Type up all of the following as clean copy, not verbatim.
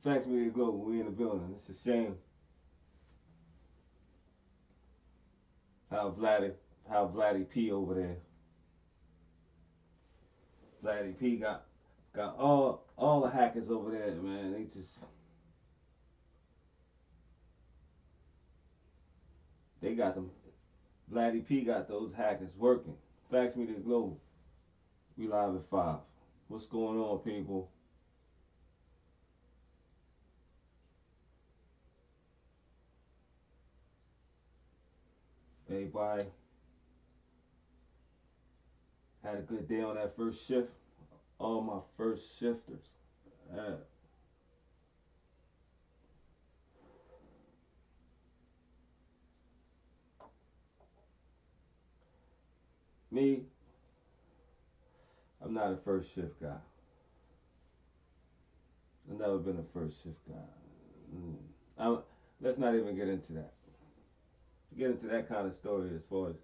Factz Media Global, we in the building. It's a shame how Vladdy P over there. Vladdy P got all the hackers over there, man. They got them. Vladdy P got those hackers working. Factz Media Global. We live at 5. What's going on, people? Everybody had a good day on that first shift. All my first shifters. Uh, Me, I'm not a first shift guy. I've never been a first shift guy. I'm, let's not even get into that. Get into that kind of story as far as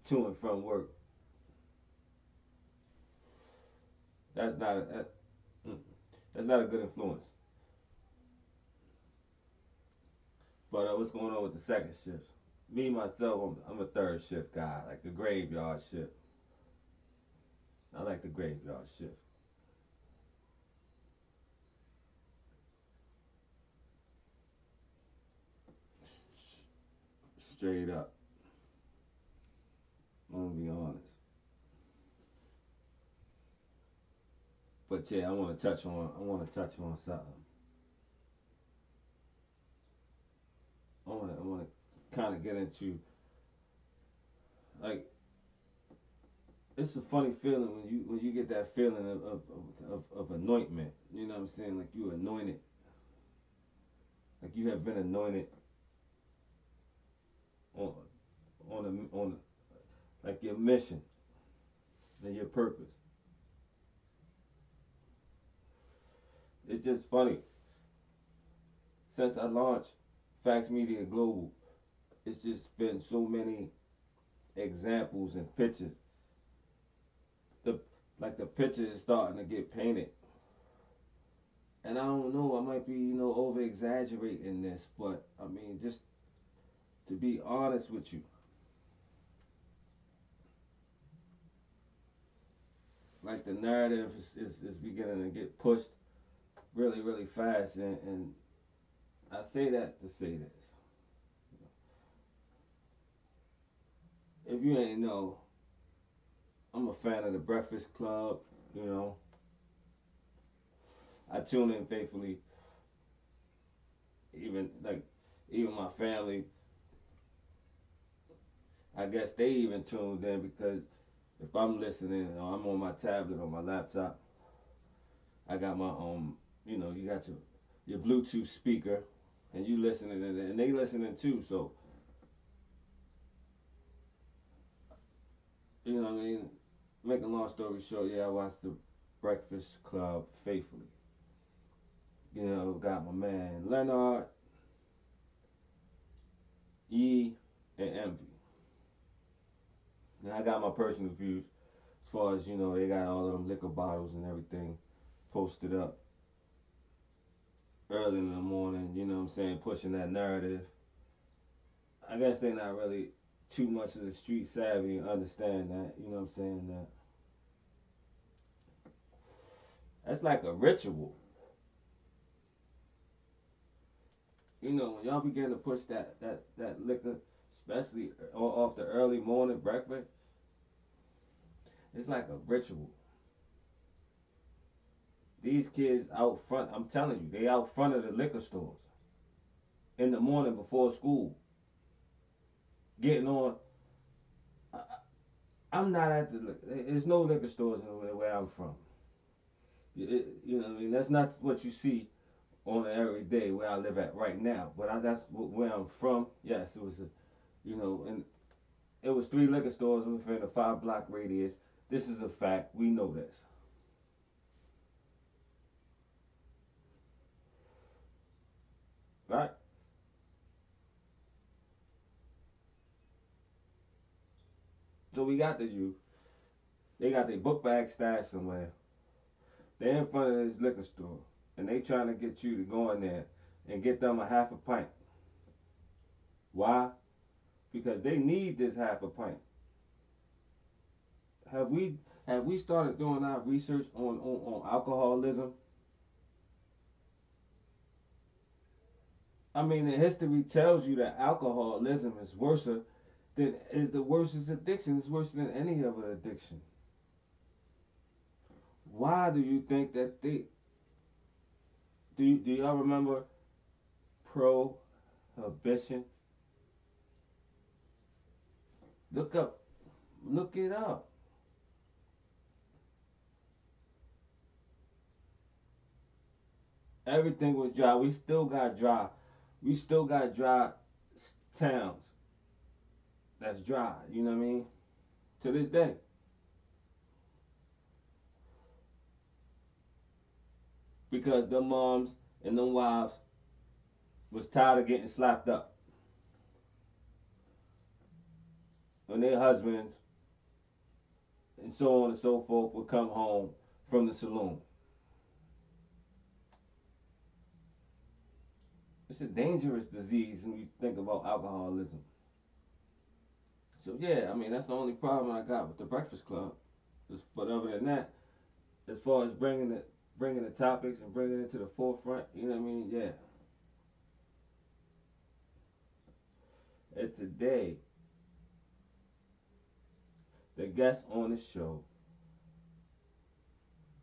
to and from work. That's not a, that's not a good influence. But what's going on with the second shift? Me myself, I'm a third shift guy, like the graveyard shift. I like the graveyard shift. Straight up. I'm gonna be honest. But yeah, I want to touch on something. I want to kind of get into, like, it's a funny feeling when you get that feeling of anointment. You know what I'm saying? Like you anointed, like you have been anointed on on like your mission and your purpose. It's just funny. Since I launched Factz Media Global, it's just been so many examples and pictures. The like the picture is starting to get painted. And I don't know, I might be, over exaggerating this, but I mean, just to be honest with you, like the narrative is beginning to get pushed really, really fast. And I say that to say this. If you ain't know, I'm a fan of the Breakfast Club, you know. I tune in faithfully, even like even my family, I guess they even tuned in because if I'm listening or I'm on my tablet or my laptop, I got my you got your Bluetooth speaker and you listening and they listening too. So you know what I mean. Make a long story short, yeah, I watched the Breakfast Club faithfully. Got my man Leonard, E, and Envy. And I got my personal views as far as they got all of them liquor bottles and everything posted up early in the morning. You know what I'm saying, pushing that narrative. I guess they're not really too much of the street savvy and understand that. You know what I'm saying, that's like a ritual. When y'all begin to push that liquor, especially off the early morning breakfast, it's like a ritual. These kids out front, I'm telling you, they out front of the liquor stores in the morning before school, getting on. I, I'm not at there's no liquor stores in where I'm from. You know what I mean? That's not what you see on an everyday where I live at right now. But that's where I'm from. Yes, it was and it was 3 liquor stores within a 5 block radius. This is a fact. We know this, right? So we got the youth. They got their book bag stashed somewhere. They're in front of this liquor store, and they trying to get you to go in there and get them a half a pint. Why? Because they need this half a pint. Have we started doing our research on alcoholism? I mean, the history tells you that alcoholism is worse than is the worstest addiction. It's worse than any other addiction. Why do you think that they do y'all remember prohibition? Look up, look it up. Everything was dry. We still got dry. We still got dry towns that's dry. You know what I mean? To this day, because the moms and the wives was tired of getting slapped up when their husbands and so on and so forth would come home from the saloon. It's a dangerous disease when you think about alcoholism. So yeah, I mean that's the only problem I got with the Breakfast Club. But other than that, as far as bringing the topics and bringing it to the forefront, you know what I mean? Yeah. And today, the guest on the show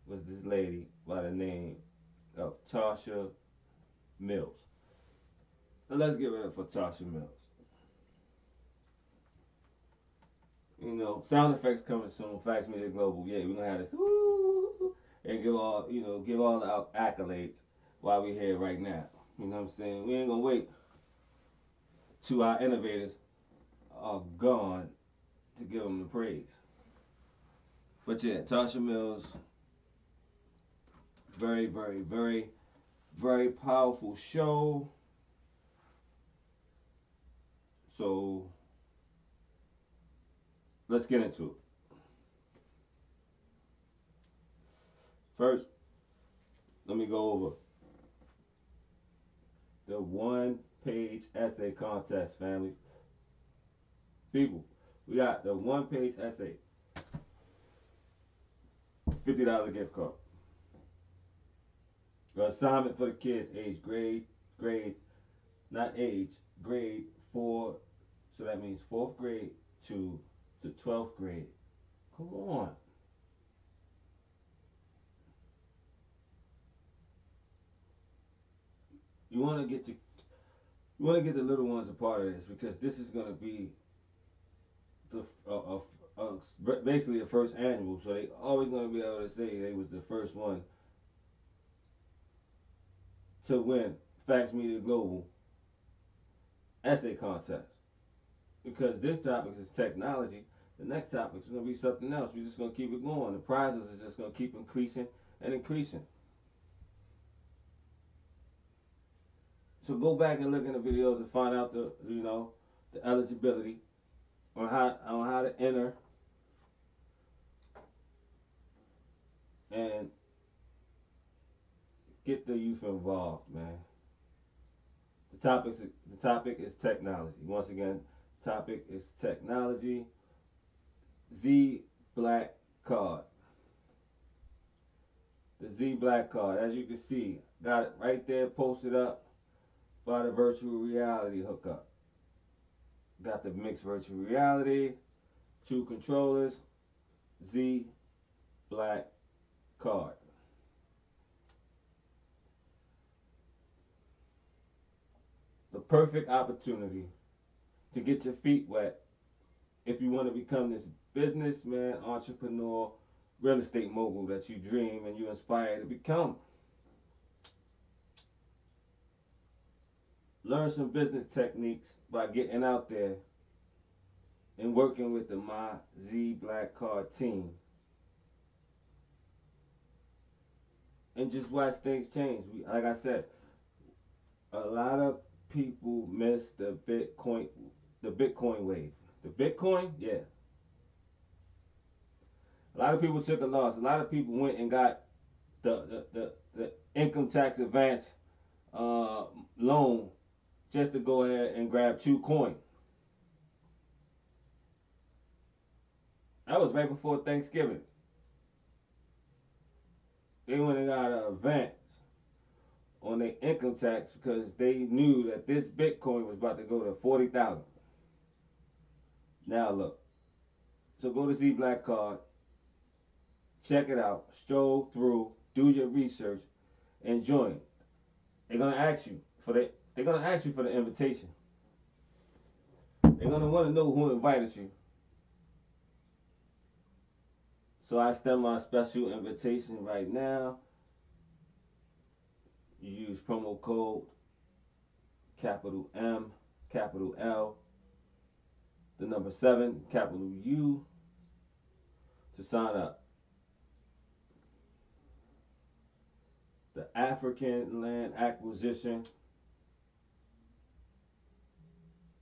was this lady by the name of Tasha Mills. Now let's give it up for Tasha Mills. You know, sound effects coming soon. Factz Media Global. Yeah, we're gonna have this woo and give all the accolades while we're here right now. You know what I'm saying? We ain't gonna wait till our innovators are gone to give them the praise. But yeah, Tasha Mills, very, very, very, very powerful show. So let's get into it. First, let me go over the one-page essay contest, family. People, we got the one-page essay, $50 gift card. The assignment for the kids, grade, not age, grade 4, so that means 4th grade to 12th grade. Come on. You want to get the little ones a part of this because this is going to be the basically the first annual, so they always going to be able to say they was the first one to win Factz Media Global essay contest. Because this topic is technology, the next topic is going to be something else. We're just going to keep it going. The prizes is just going to keep increasing and increasing. So go back and look in the videos and find out the eligibility on how to enter and get the youth involved, man. The topic is technology. Once again, topic is technology. Z Black Card. The Z Black Card, as you can see, got it right there posted up by the virtual reality hookup. Got the mixed virtual reality, 2 controllers, Z Black Card. The perfect opportunity to get your feet wet if you want to become this businessman, entrepreneur, real estate mogul that you dream and you aspire to become. Learn some business techniques by getting out there and working with the My Z Black Card team. And just watch things change. Like I said, a lot of people miss the Bitcoin wave. The Bitcoin, yeah. A lot of people took a loss. A lot of people went and got the income tax advance uh, loan just to go ahead and grab 2 coins. That was right before Thanksgiving. They went and got an advance on their income tax because they knew that this Bitcoin was about to go to 40,000. Now look, so go to Z Black Card, check it out, stroll through, do your research, and join. They're gonna ask you for the invitation. They're gonna want to know who invited you. So I extend my special invitation right now. You use promo code capital M, capital L, the number 7, capital U to sign up. The African land acquisition.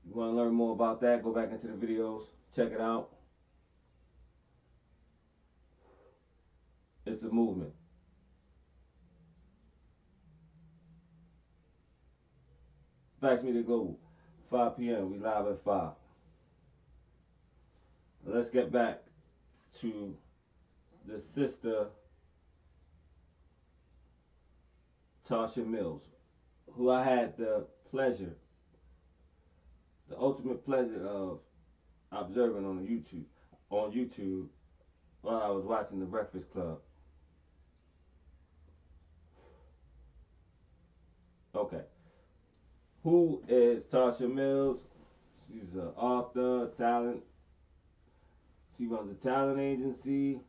You want to learn more about that? Go back into the videos, check it out. It's a movement. Factz Media Global, 5 p.m. We live at 5. Let's get back to the sister Tasha Mills, who I had the pleasure, the ultimate pleasure of observing on YouTube while I was watching The Breakfast Club. Okay. Who is Tasha Mills? She's an author, talent. She runs a talent agency.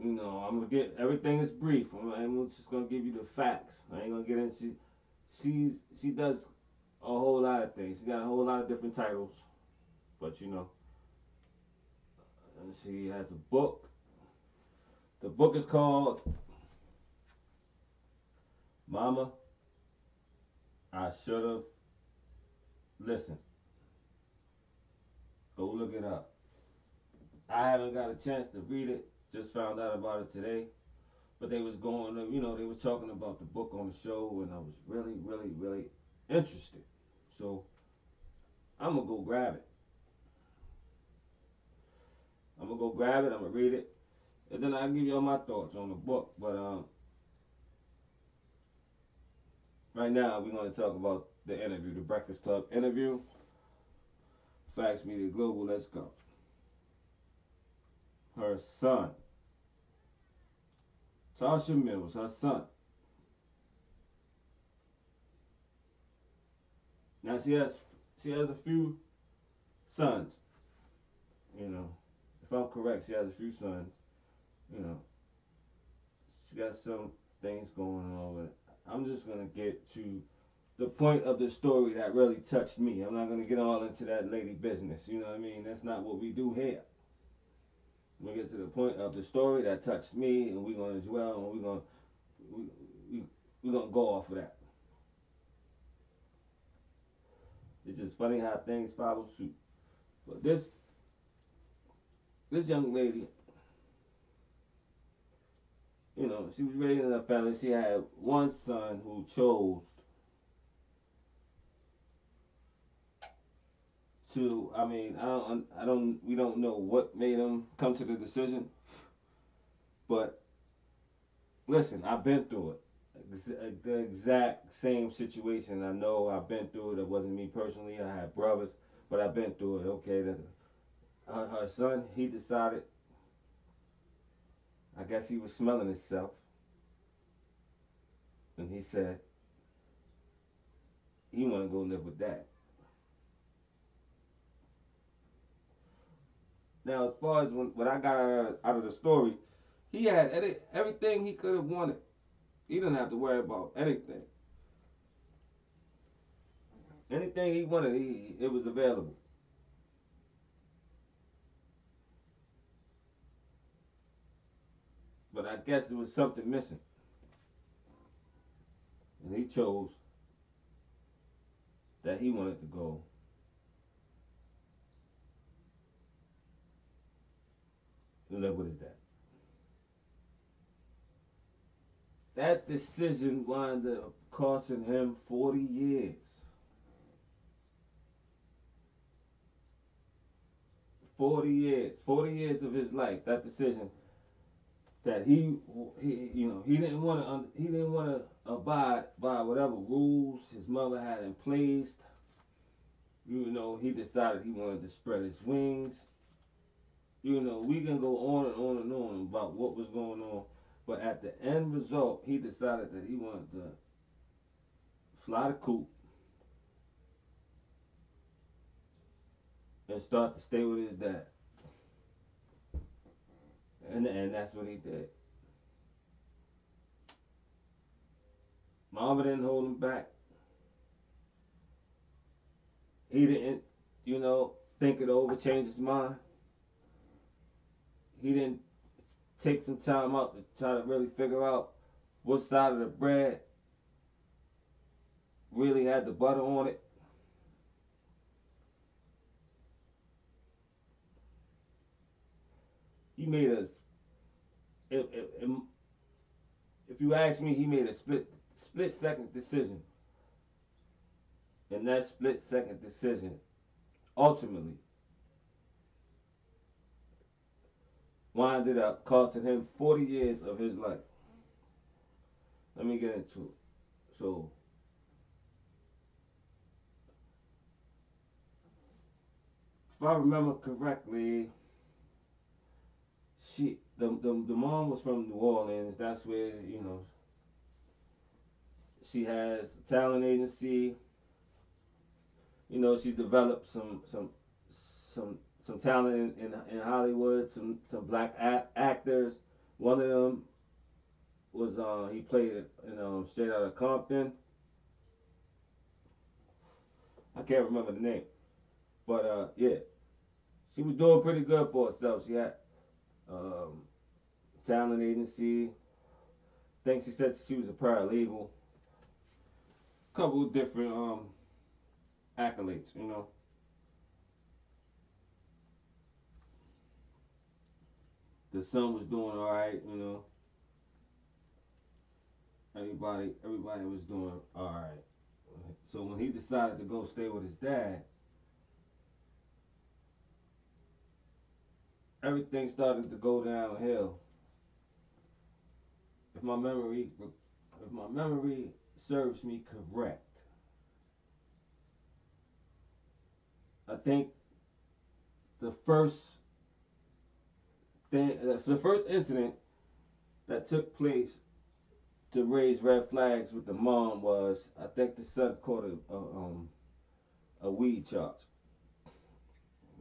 You know, I'm gonna get everything is brief. I'm just gonna give you the facts. I ain't gonna get into. She does a whole lot of things. She got a whole lot of different titles, but you know, and she has a book. The book is called Mama, I Should've Listened. Go look it up. I haven't got a chance to read it. Just found out about it today. But they was going to, they was talking about the book on the show, and I was really, really, really interested. So I'm gonna go grab it. I'm gonna go grab it. I'm gonna read it, and then I'll give you all my thoughts on the book. But right now we're gonna talk about the interview, the Breakfast Club interview. Factz Media Global. Let's go. Her son, Tasha Mills, her son. Now she has a few sons. If I'm correct, she has a few sons. You know, she got some things going on, but I'm just gonna get to the point of the story that really touched me. I'm not gonna get all into that lady business. You know what I mean? That's not what we do here. We're gonna get to the point of the story that touched me, and we're gonna dwell, and we're gonna go off of that. It's just funny how things follow suit. But this young lady, she was raised in a family. She had one son who chose to. We don't know what made him come to the decision. But listen, I've been through it. The exact same situation. I know I've been through it. It wasn't me personally. I had brothers, but I've been through it. Okay, her son, he decided. I guess he was smelling himself, and he said he want to go live with Dad. Now, as far as what I got out of the story, he had everything he could have wanted. He didn't have to worry about anything. Anything he wanted, it was available. But I guess it was something missing. And he chose that he wanted to go and live with his dad. that decision wound up costing him 40 years. 40 years. 40 years of his life. That decision that he didn't want to he didn't want to abide by whatever rules his mother had in place. He decided he wanted to spread his wings. We can go on and on and on about what was going on, but at the end result, he decided that he wanted to fly the coop and start to stay with his dad, and that's what he did. Mama didn't hold him back. He didn't, think it over, change his mind. He didn't take some time out to try to really figure out what side of the bread really had the butter on it. He made us. If you ask me, he made a split second decision, and that split second decision ultimately winded up costing him 40 years of his life. Let me get into it. So, if I remember correctly, the mom was from New Orleans. That's where she has a talent agency. She developed some talent in Hollywood. Some black actors. One of them was he played in Straight Outta Compton. I can't remember the name, but yeah, she was doing pretty good for herself. She had um, talent agency. I think she said she was a paralegal. Couple of different accolades. The son was doing all right. Everybody was doing all right. So when he decided to go stay with his dad, everything started to go downhill. If my memory, if my memory serves me correct, I think the first the first incident that took place to raise red flags with the mom was, I think the son caught a weed charge.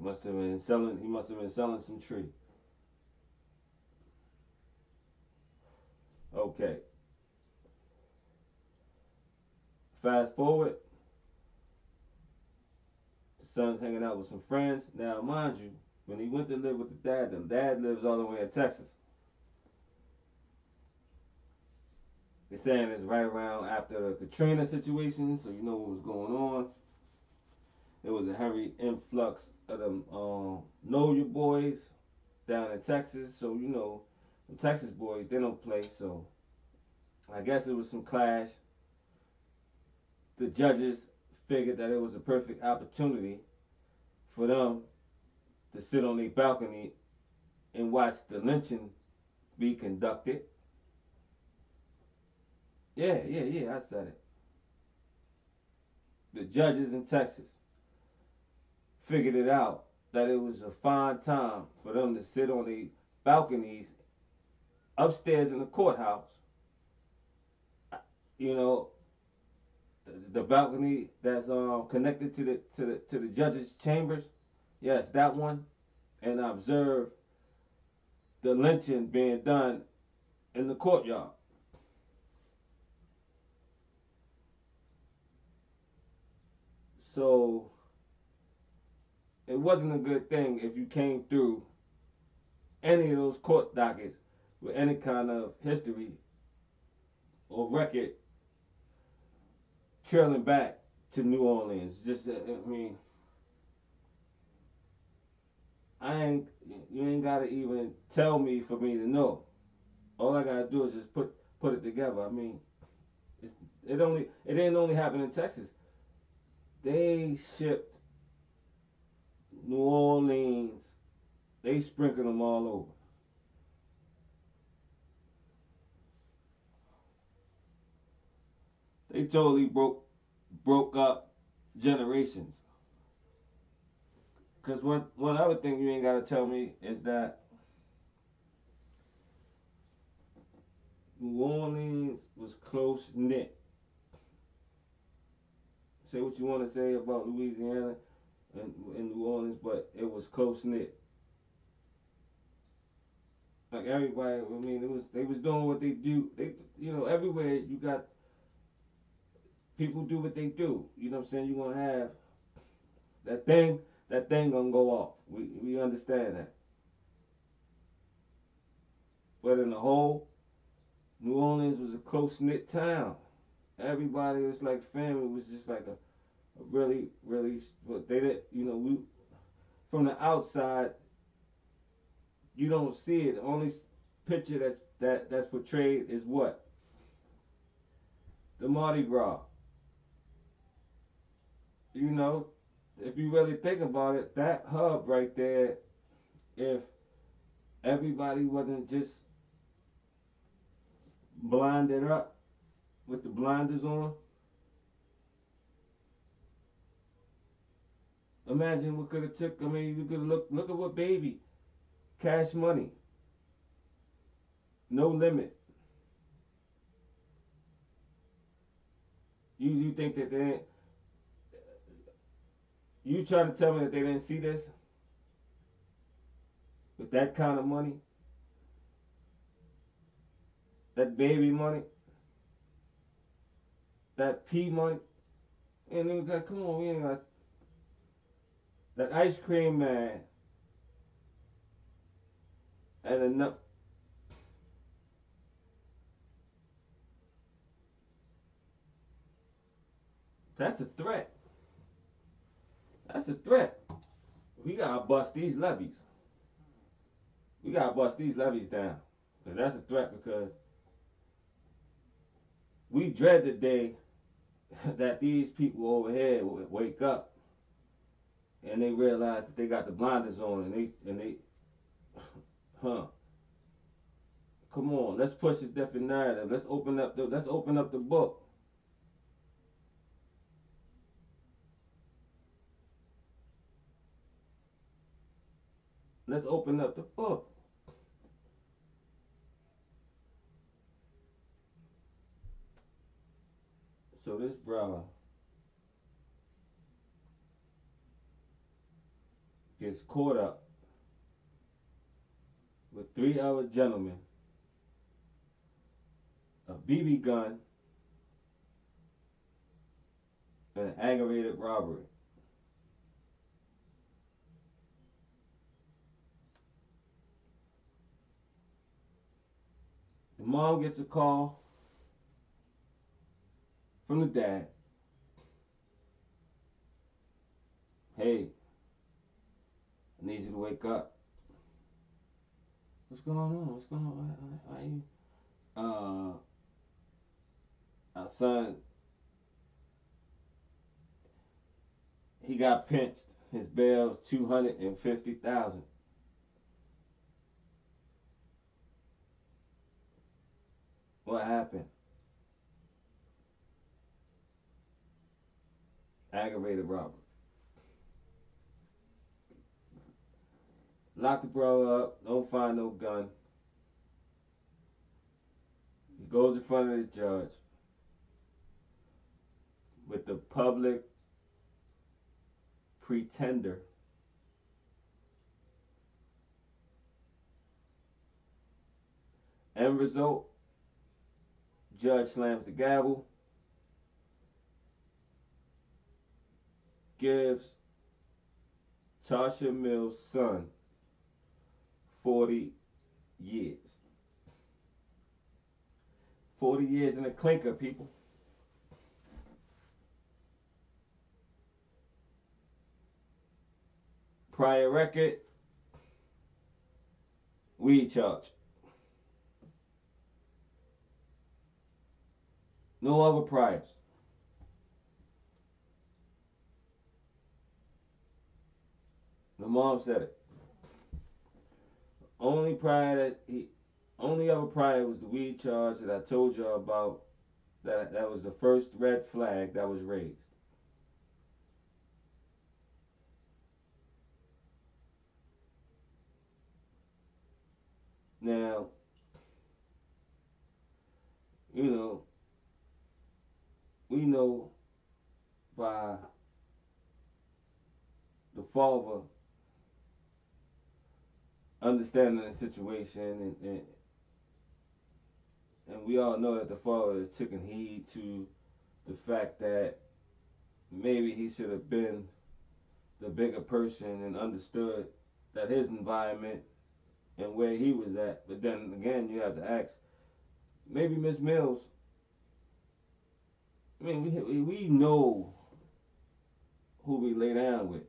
Must have been selling. He must have been selling some tree. Okay. Fast forward, the son's hanging out with some friends. Now, mind you, when he went to live with the dad lives all the way in Texas. They're saying it's right around after the Katrina situation, so you know what was going on. There was a heavy influx of them know your boys down in Texas, so the Texas boys, they don't play, so I guess it was some clash. The judges figured that it was a perfect opportunity for them to sit on their balcony and watch the lynching be conducted. Yeah, yeah, yeah, I said it. The judges in Texas figured it out that it was a fine time for them to sit on the balconies upstairs in the courthouse. You know, the balcony that's connected to the judges' chambers. Yes, that one, and observe the lynching being done in the courtyard. So it wasn't a good thing if you came through any of those court dockets with any kind of history or record trailing back to New Orleans. Just, I mean, I ain't, you ain't gotta even tell me for me to know. All I gotta do is just put it together. I mean, it's, it didn't only happen in Texas. They shipped New Orleans. They sprinkled them all over. They totally broke up generations. Cause one other thing you ain't gotta tell me is that New Orleans was close knit. Say what you want to say about Louisiana and New Orleans, but it was close knit. Like everybody, I mean, it was they was doing what they do. They, everywhere you got people do what they do. You know what I'm saying? You gonna have that thing. That thing gonna go off. We understand that. But in the whole, New Orleans was a close knit town. Everybody was like family. It was just like a really, really. But they didn't. We from the outside, you don't see it. The only picture that's portrayed is what the Mardi Gras. You know, if you really think about it, that hub right there, if everybody wasn't just blinded up with the blinders on, imagine what could have took. I mean, you could look at what baby, Cash Money, No Limit. You think that they didn't, you trying to tell me that they didn't see this with that kind of money, that baby money, that P money, and then we got, come on, we ain't got that ice cream man and enough. That's a threat. That's a threat. We gotta bust these levees. We gotta bust these levees down. Cause that's a threat because we dread the day that these people over here wake up and they realize that they got the blinders on and they huh. Come on, let's push a different narrative. Let's open up the book. Let's open up the book. So this brother gets caught up with three other gentlemen, a BB gun, and an aggravated robbery. The mom gets a call from the dad. Hey, I need you to wake up. What's going on? What's going on? Why you? Our son, he got pinched. His bail's 250,000. What happened? Aggravated robbery. Lock the brother up. Don't find no gun. He goes in front of the judge with the public pretender. End result, judge slams the gavel, gives Tasha Mills' son 40 years. 40 years in a clinker, people. Prior record, weed charge. No other priors. The mom said it. Only prior that he, only other prior was the weed charge that I told y'all about. That was the first red flag that was raised. Now, you know, we know by the father understanding the situation, and we all know that the father has taken heed to the fact that maybe he should have been the bigger person and understood that his environment and where he was at. But then again, you have to ask, maybe Miss Mills. I mean, we know who we lay down with.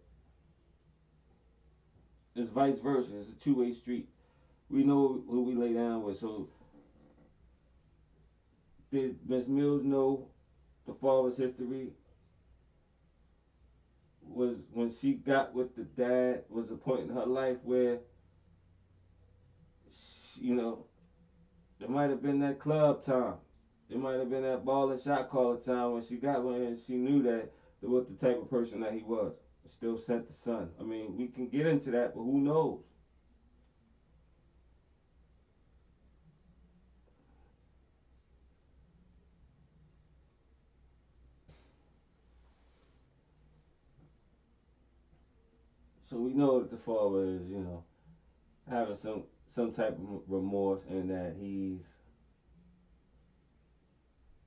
It's vice versa. It's a two-way street. We know who we lay down with. So did Miss Mills know the father's history? Was when she got with the dad was a point in her life where she, it might have been that club time. It might have been that ball and shot caller time when she got one and she knew that was the type of person that he was. Still sent the son. I mean, we can get into that, but who knows? So we know that the father is, having some type of remorse and that he's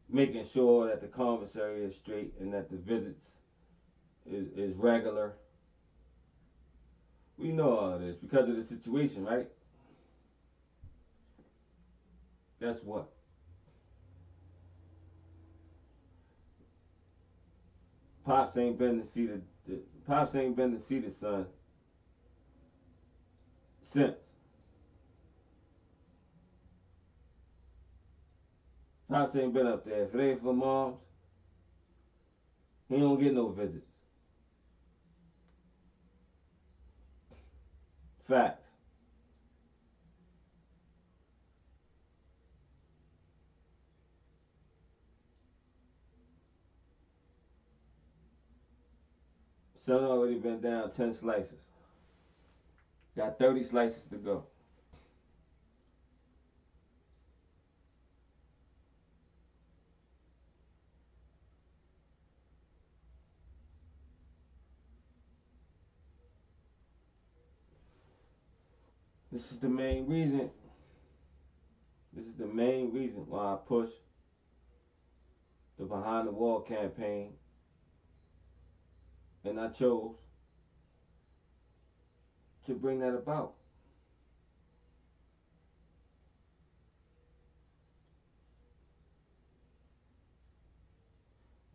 making sure that the commissary is straight and that the visits is regular. We know all of this because of the situation, right? Guess what? Pops ain't been to see the Pops ain't been to see the son since. Pops ain't been up there. If it ain't for moms, he don't get no visits. Facts. Son already been down 10 slices. Got 30 slices to go. This is the main reason. This is the main reason why I push the Behind the Wall campaign, and I chose to bring that about.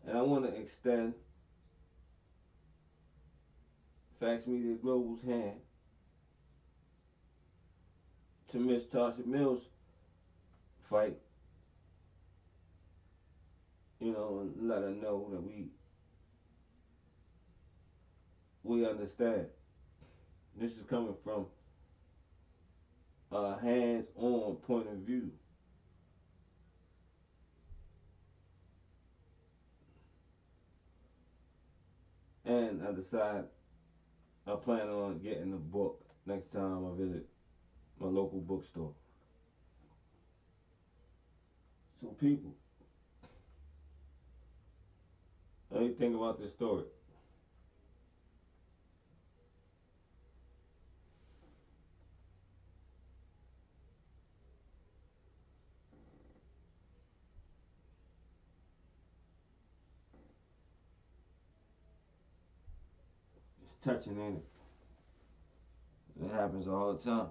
And I want to extend Factz Media Global's hand to Miss Tasha Mills' fight, and let her know that we understand. This is coming from a hands-on point of view. And I plan on getting a book next time I visit my local bookstore. So people, what do you think about this story? It's touching, ain't it? It happens all the time.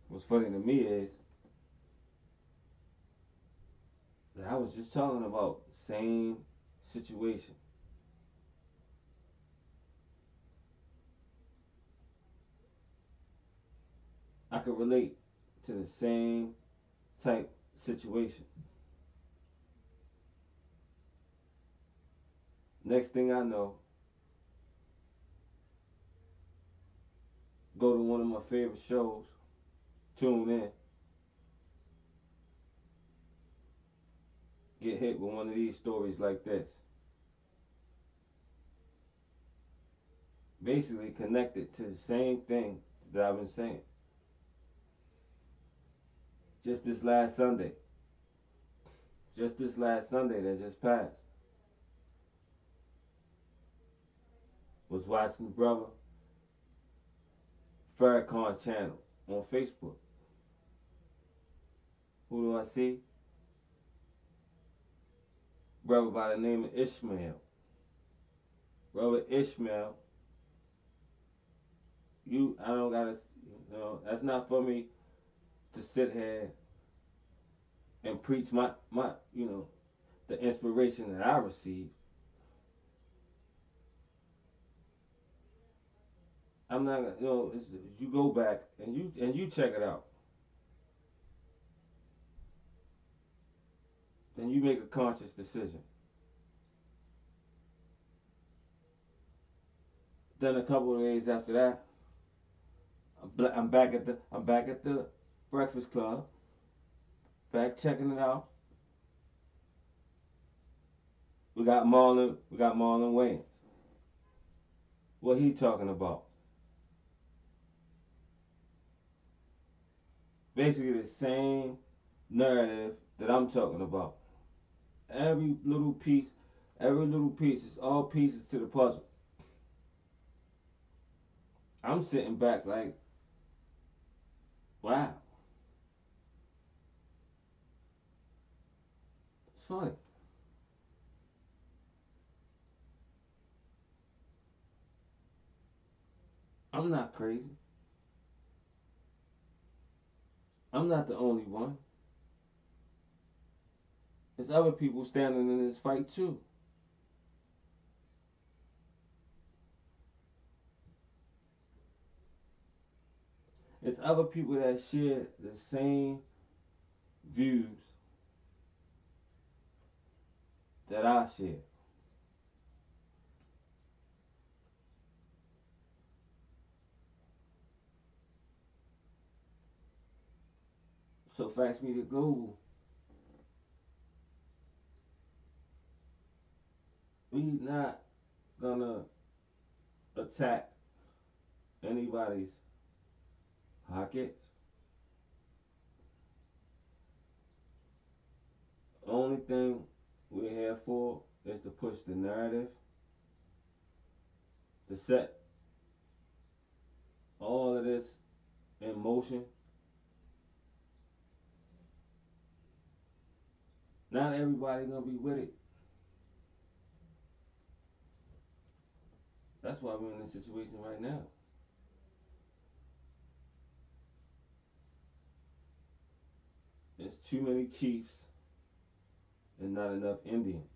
What's funny to me is that I was just talking about same situation. I could relate to the same type situation. Next thing I know, go to one of my favorite shows, tune in, get hit with one of these stories like this. Basically connected to the same thing that I've been saying. Just this last Sunday. Just this last Sunday that just passed. Was watching brother Farrakhan's channel on Facebook. Who do I see? Brother by the name of Ishmael. Brother Ishmael, I don't gotta, that's not for me to sit here and preach my, the inspiration that I received. I'm not, you go back and you check it out. Then you make a conscious decision. Then a couple of days after that, I'm back at the Breakfast Club, back checking it out. We got Marlon Wayans. What he talking about? Basically the same narrative that I'm talking about. Every little piece is all pieces to the puzzle. I'm sitting back like, wow. It's funny. I'm not crazy. I'm not the only one. There's other people standing in this fight too. It's other people that share the same views that I share. So Factz Media Global, we not gonna attack anybody's pockets. Only thing we're here for is to push the narrative, to set all of this in motion. Not everybody gonna be with it. That's why we're in this situation right now. There's too many chiefs and not enough Indians.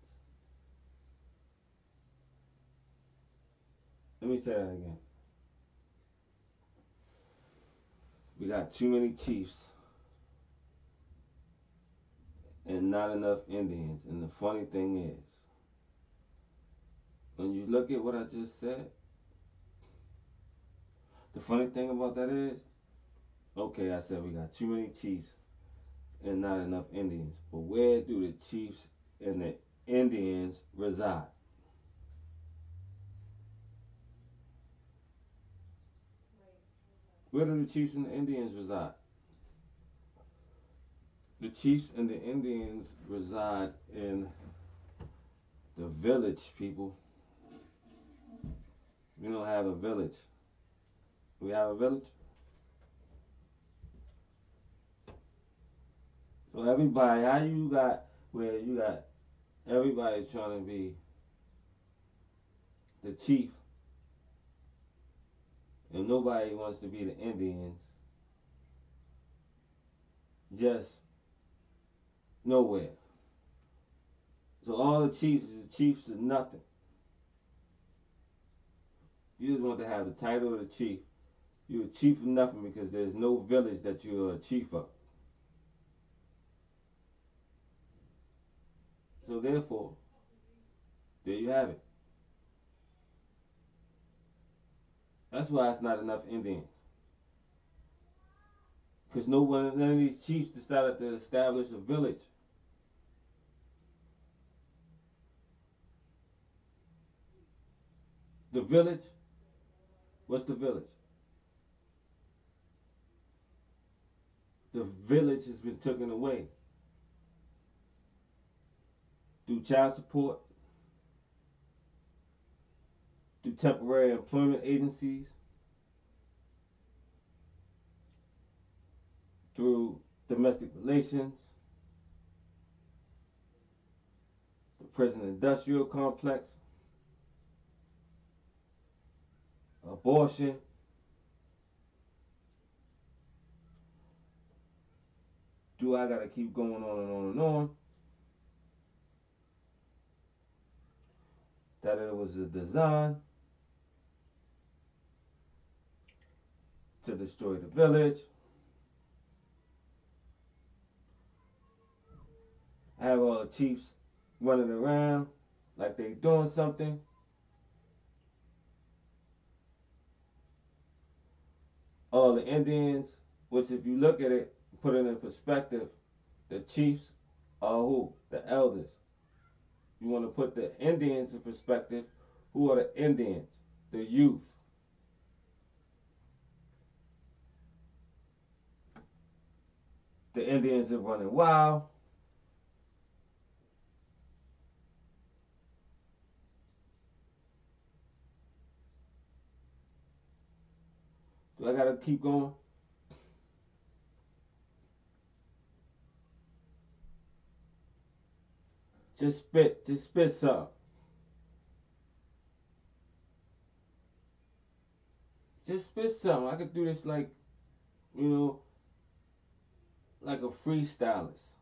Let me say that again. We got too many chiefs and not enough Indians. And the funny thing is, when you look at what I just said, the funny thing about that is, okay, I said we got too many chiefs and not enough Indians. But where do the chiefs and the Indians reside? Where do the chiefs and the Indians reside? The chiefs and the Indians reside in the village, people. We don't have a village. We have a village? So everybody, how you got where you got everybody trying to be the chief and nobody wants to be the Indians? Just nowhere. So all the chiefs is the chiefs of nothing. You just want to have the title of the chief. You're a chief of nothing because there's no village that you're a chief of. So therefore, there you have it. That's why it's not enough Indians. Because none of these chiefs decided to establish a village. The village, what's the village? The village has been taken away through child support, through temporary employment agencies, through domestic relations, the prison industrial complex, abortion. Do I gotta keep going on and on and on? That it was a design to destroy the village, have all the chiefs running around like they doing something. All the Indians, which if you look at it, put it in perspective, the chiefs are who? The elders. You want to put the Indians in perspective, who are the Indians? The youth. The Indians are running wild. Do I gotta keep going? Just spit something. Just spit something. I could do this like, you know, like a freestylist.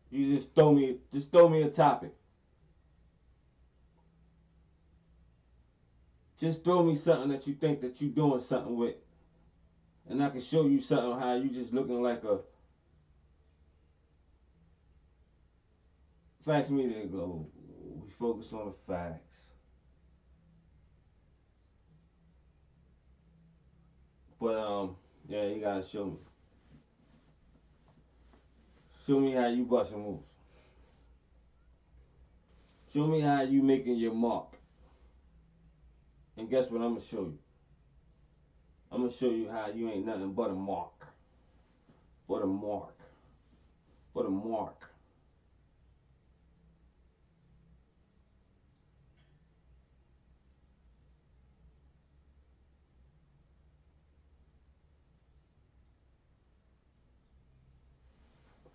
You just throw me a topic. Just throw me something that you think that you doing something with, and I can show you something how you just looking like a Factz Media Globe. We focus on the facts. But yeah, you gotta show me. Show me how you busting moves. Show me how you making your mark. And guess what I'm gonna show you? I'm gonna show you how you ain't nothing but a mark. But a mark. But a mark.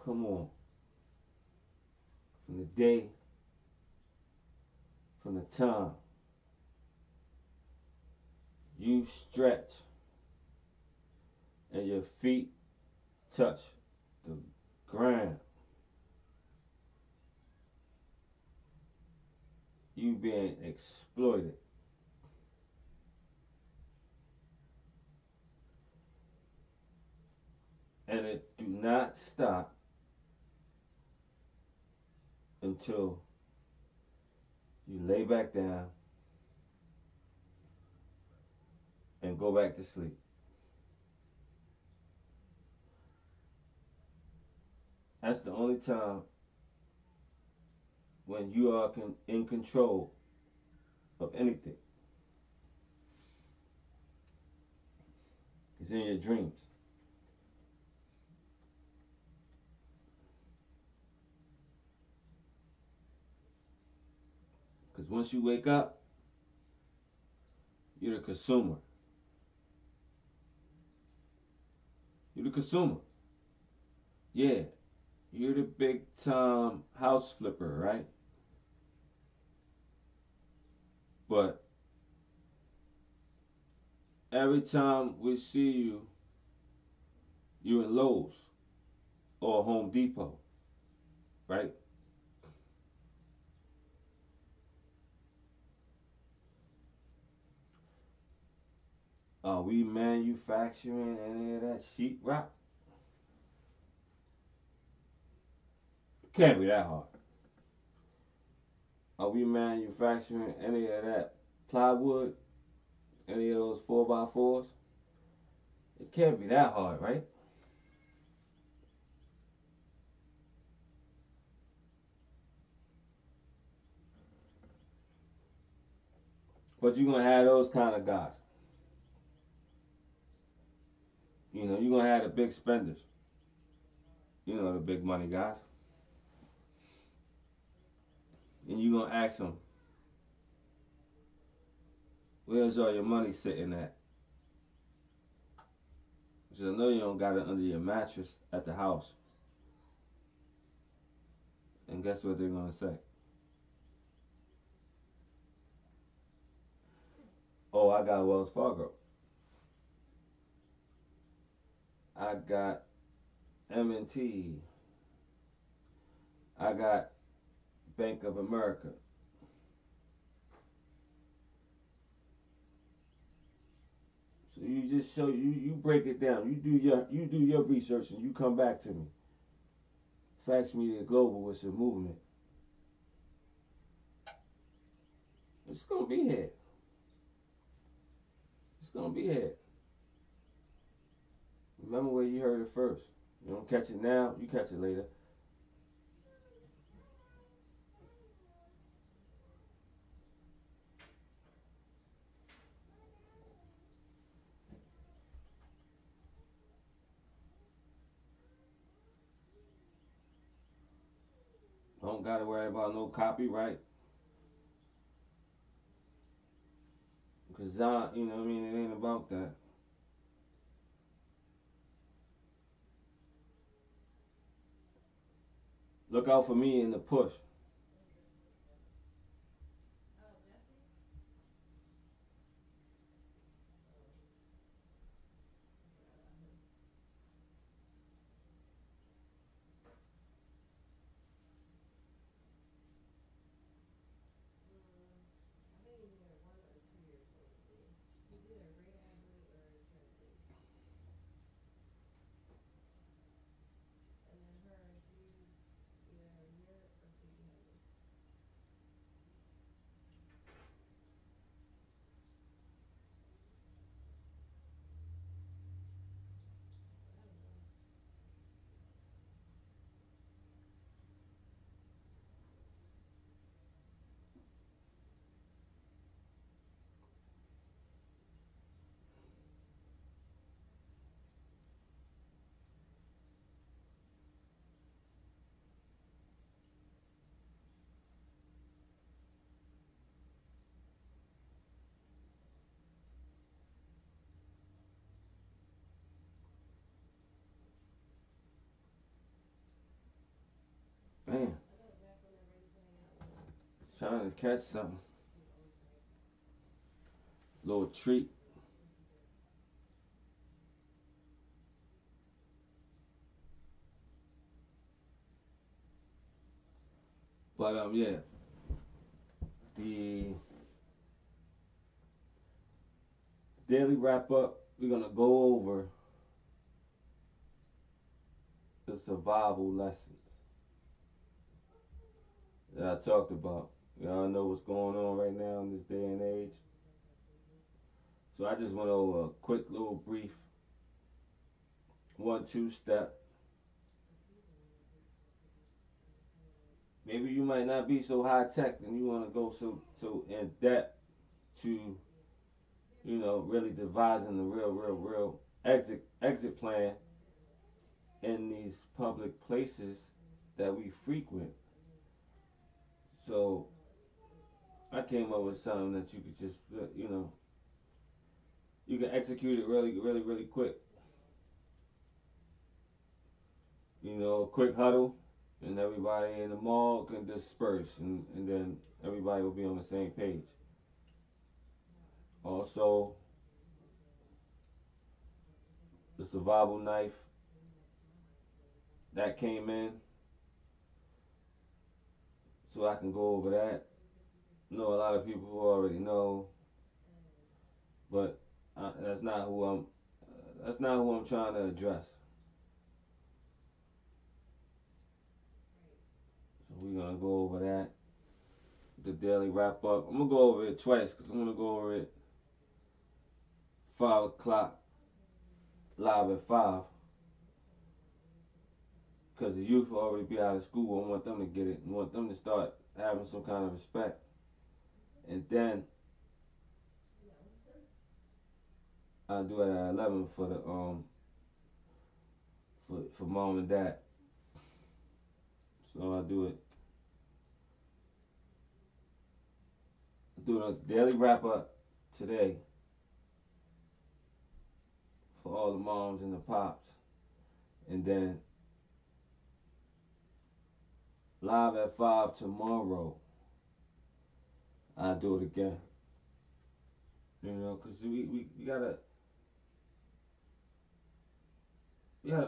Come on. From the day, from the time you stretch and your feet touch the ground, you being exploited. And it do not stop until you lay back down and go back to sleep. That's the only time when you are in control of anything. It's in your dreams. Because once you wake up, you're the consumer. You're the consumer. Yeah, you're the big time house flipper, right? But every time we see you, you in Lowe's or Home Depot, right? Are we manufacturing any of that sheetrock? Can't be that hard. Are we manufacturing any of that plywood? Any of those 4x4s? It can't be that hard, right? But you're gonna have those kind of guys. You know, you're gonna have the big spenders. You know, the big money guys. And you're gonna ask them, where's all your money sitting at? Because I know you don't got it under your mattress at the house. And guess what they're gonna say? Oh, I got Wells Fargo. I got M&T. I got Bank of America. So you just show you break it down. You do your research and you come back to me. Factz Media Global is a movement. It's gonna be here. It's gonna be here. Remember where you heard it first. You don't catch it now, you catch it later. Don't gotta worry about no copyright. Cause you know what I mean, it ain't about that. Look out for me in the push. Man, trying to catch something. Little treat. But yeah. The daily wrap up, we're gonna go over the survival lessons that I talked about. Y'all know what's going on right now in this day and age. So I just went over a quick little brief 1-2 step. Maybe you might not be so high tech and you want to go so in depth to really devising the real exit plan in these public places that we frequent. So I came up with something that you could just you can execute it really quick. A quick huddle, and everybody in the mall can disperse, and then everybody will be on the same page. Also, the survival knife that came in, so I can go over that. I know a lot of people already know, but that's not who I'm. That's not who I'm trying to address. So we're gonna go over that. the daily wrap up. I'm gonna go over it twice because I'm gonna go over it 5 o'clock live at 5 because the youth will already be out of school. I want them to get it. I want them to start having some kind of respect. And then I'll do it at 11 for the for mom and dad. So I'll do a daily wrap up today for all the moms and the pops, and then live at 5 tomorrow. I'll do it again. You know, cause we gotta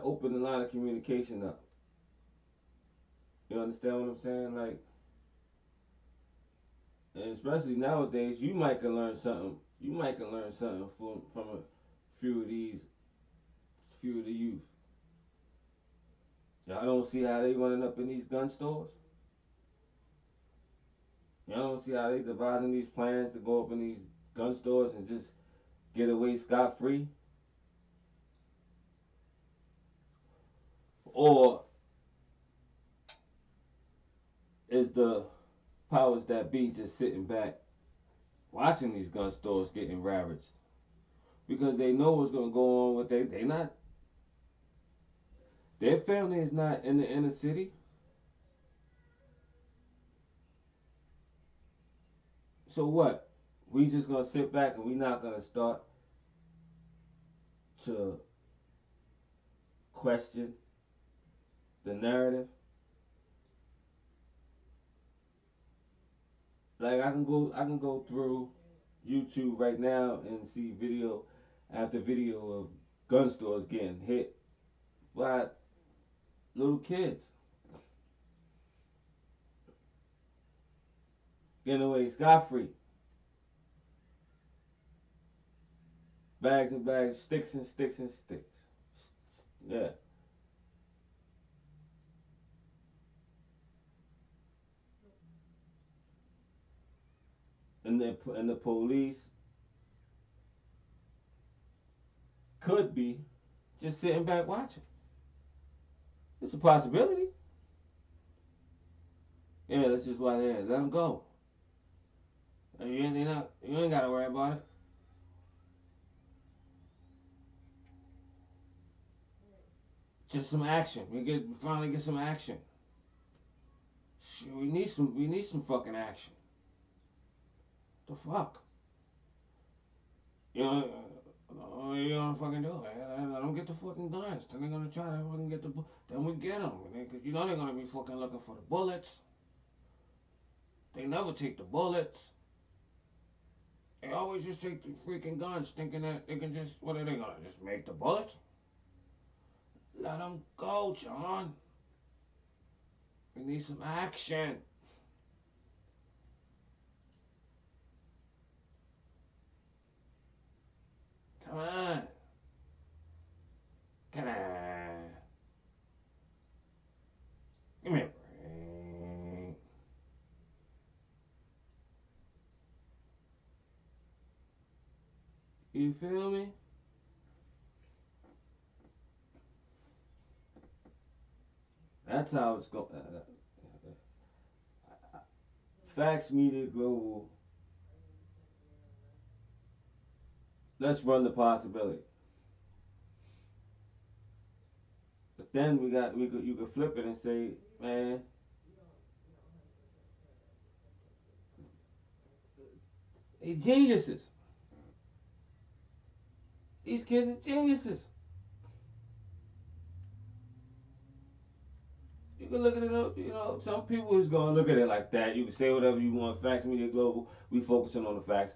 open the line of communication up. You understand what I'm saying? Like, and especially nowadays, you might can learn something. You might can learn something from a few of the youth. Y'all don't see how they running up in these gun stores. Y'all don't see how they devising these plans to go up in these gun stores and just get away scot free. Or is the powers that be just sitting back watching these gun stores getting ravaged because they know what's gonna go on with they not their family is not in the inner city. So what? We just gonna sit back and we not gonna start to question the narrative. Like I can go through YouTube right now and see video after video of gun stores getting hit by little kids getting away scot free. Bags and bags, sticks and sticks and sticks. Yeah. And the police could be just sitting back watching. It's a possibility. Yeah, that's just why they let them go. You ain't gotta worry about it. Just some action. We finally get some action. Shit, we need some fucking action. The fuck? You know, you don't fucking do it. Let them get the fucking guns. Then they're gonna try to fucking get then we get them. Cause you know they're gonna be fucking looking for the bullets. They never take the bullets. They always just take the freaking guns, thinking that they can just, what are they gonna just make the bullets? Let them go, John. We need some action. Come on. Come on. Give me a break. You feel me? That's how it's going. Factz Media Global. Let's run the possibility. But then you could flip it and say, man, they geniuses. These kids are geniuses. You can look at it, you know, some people is going to look at it like that. You can say whatever you want. Factz Media Global, we focusing on the facts.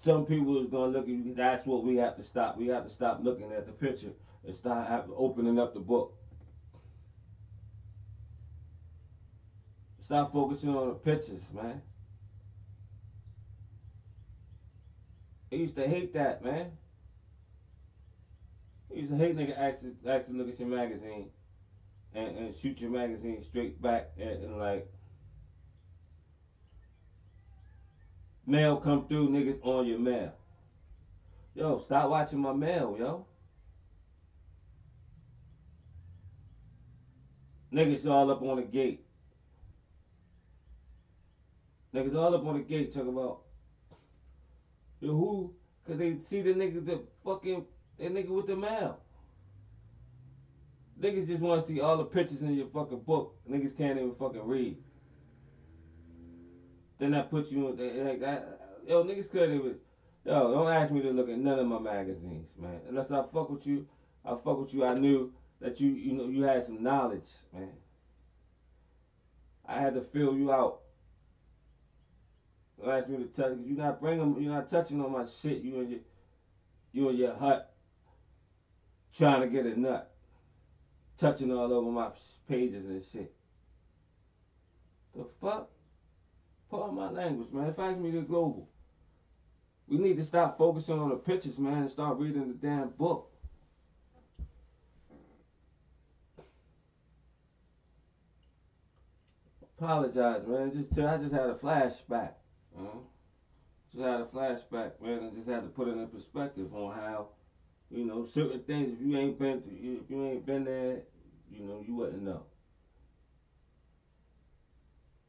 Some people is going to look at you, that's what we have to stop. We have to stop looking at the picture and start opening up the book. Stop focusing on the pictures, man. I used to hate that, man. I used to hate nigga actually look at your magazine and shoot your magazine straight back and like, Mail come through, niggas on your mail. Yo, stop watching my mail, yo. Niggas all up on the gate. Niggas all up on the gate talking about, yo, who? Cause they see the nigga, the fucking, that nigga with the mail. Niggas just want to see all the pictures in your fucking book. Niggas can't even fucking read. Then that puts you in, like that. Yo, niggas couldn't even. Yo, don't ask me to look at none of my magazines, man. Unless I fuck with you, I fuck with you. I knew that you know, you had some knowledge, man. I had to fill you out. Don't ask me to touch. You're not touching on my shit. You in your hut trying to get a nut, touching all over my pages and shit. The fuck? Pardon my language, man. Fax me to global. We need to stop focusing on the pictures, man, and start reading the damn book. Apologize, man. I just had a flashback. Just had a flashback, man, and just had to put it in perspective on how, you know, certain things. If you ain't been there, you know, you wouldn't know.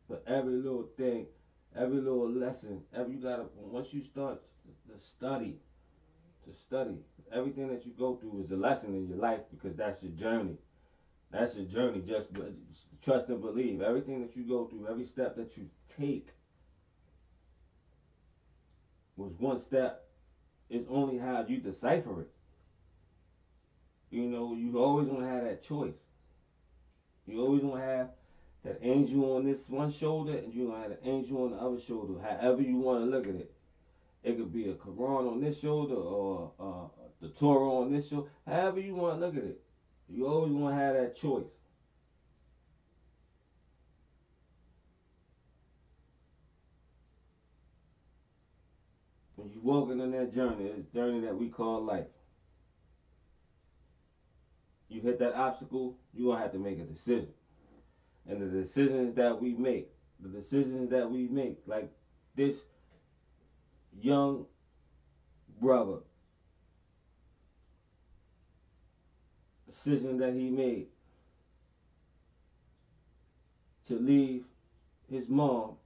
But every little thing, every little lesson, you gotta, once you start to study, everything that you go through is a lesson in your life because that's your journey. That's your journey. Just trust and believe. Everything that you go through, every step that you take was one step. It's only how you decipher it. You know, you always want to have that choice. You always want to have that angel on this one shoulder and you're going to have an angel on the other shoulder. However you want to look at it. It could be a Quran on this shoulder or the Torah on this shoulder. However you want to look at it. You always want to have that choice. When you're walking on that journey, this journey that we call life. You hit that obstacle, you're going to have to make a decision. And the decisions that we make, like this young brother, decision that he made to leave his mom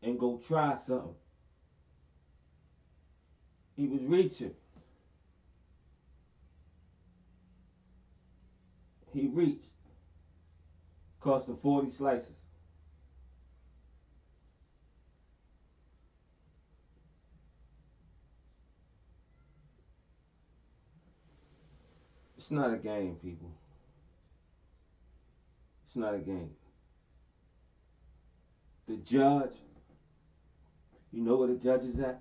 and go try something. He was reaching. He reached. Cost him 40 slices. It's not a game, people. It's not a game. The judge, you know where the judge is at?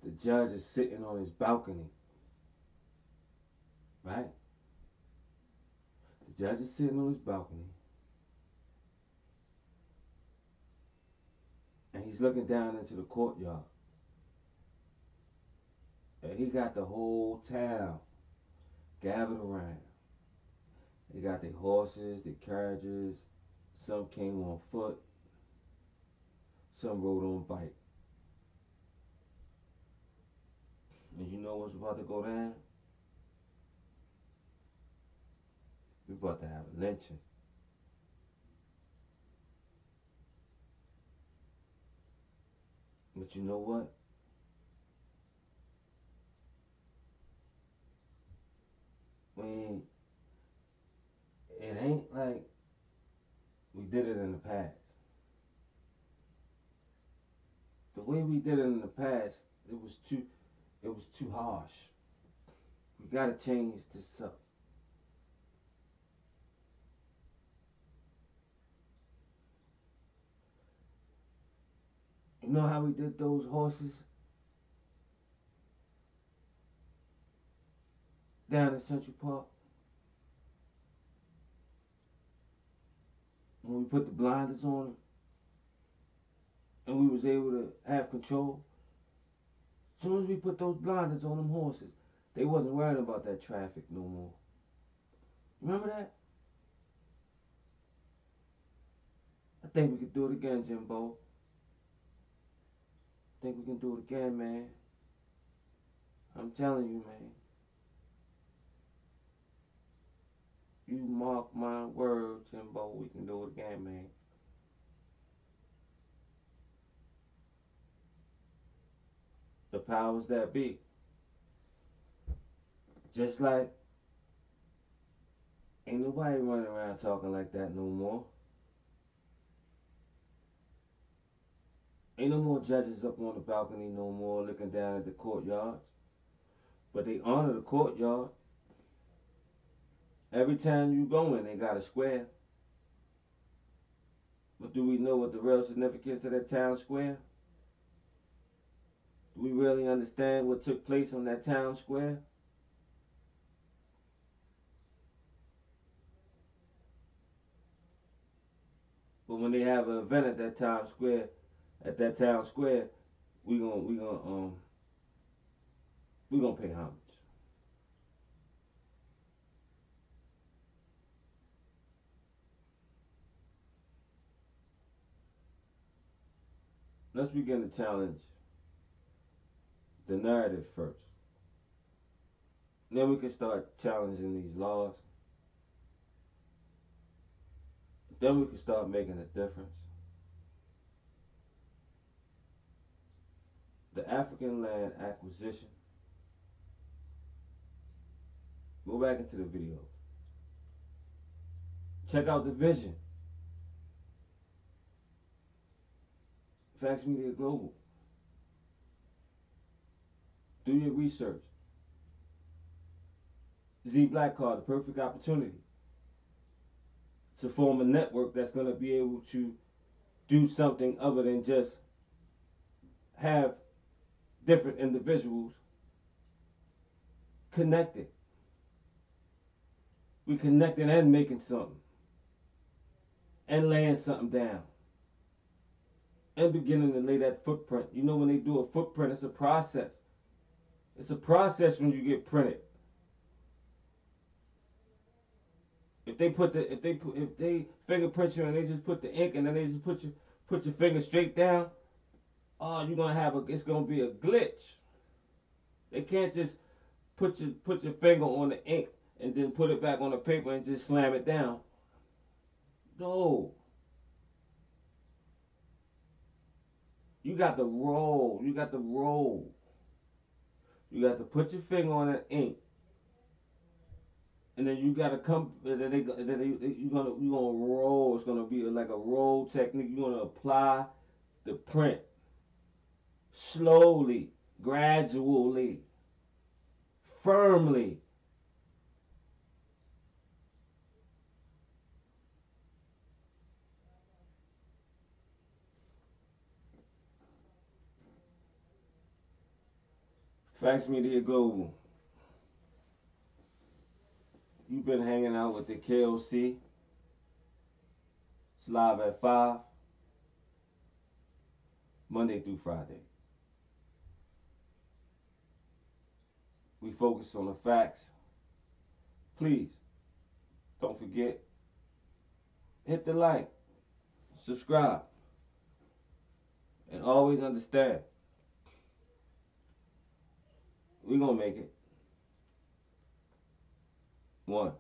The judge is sitting on his balcony. Right? The judge is sitting on his balcony. And he's looking down into the courtyard. And he got the whole town gathered around. They got their horses, their carriages. Some came on foot. Some rode on bike. And you know what's about to go down? We're about to have a lynching. But you know what? It ain't like we did it in the past. The way we did it in the past, it was too harsh. We gotta change this up. You know how we did those horses down in Central Park? When we put the blinders on them and we was able to have control. As soon as we put those blinders on them horses, they wasn't worrying about that traffic no more. Remember that? I think we could do it again, Jimbo. Think we can do it again, man. I'm telling you, man. You mark my words, Jimbo, we can do it again, man. The powers that be. Just like ain't nobody running around talking like that no more. Ain't no more judges up on the balcony no more looking down at the courtyards. But they honor the courtyard. Every time you go in, they got a square. But do we know what the real significance of that town square? Do we really understand what took place on that town square? But when they have an event at that town square, we gonna pay homage. Let's begin to challenge the narrative first. Then we can start challenging these laws. Then we can start making a difference. The African land acquisition. Go back into the video. Check out the vision. Factz Media Global. Do your research. Z Black Card, the perfect opportunity to form a network that's going to be able to do something other than just have different individuals connected. We connecting and making something and laying something down and beginning to lay that footprint. You know, when they do a footprint, it's a process. It's a process when you get printed. If they fingerprint you and they just put the ink and then they just put your finger straight down, oh, it's gonna be a glitch. They can't just put your finger on the ink and then put it back on the paper and just slam it down. No. You got to roll. You got to roll. You got to put your finger on that ink, and then you got to come. You're gonna roll. It's gonna be like a roll technique. You're gonna apply the print slowly, gradually, firmly. Factz Media Global. You've been hanging out with the KOC. It's live at 5, Monday through Friday. We focus on the facts. Please, don't forget, hit the like, subscribe, and always understand, we're going to make it. 1.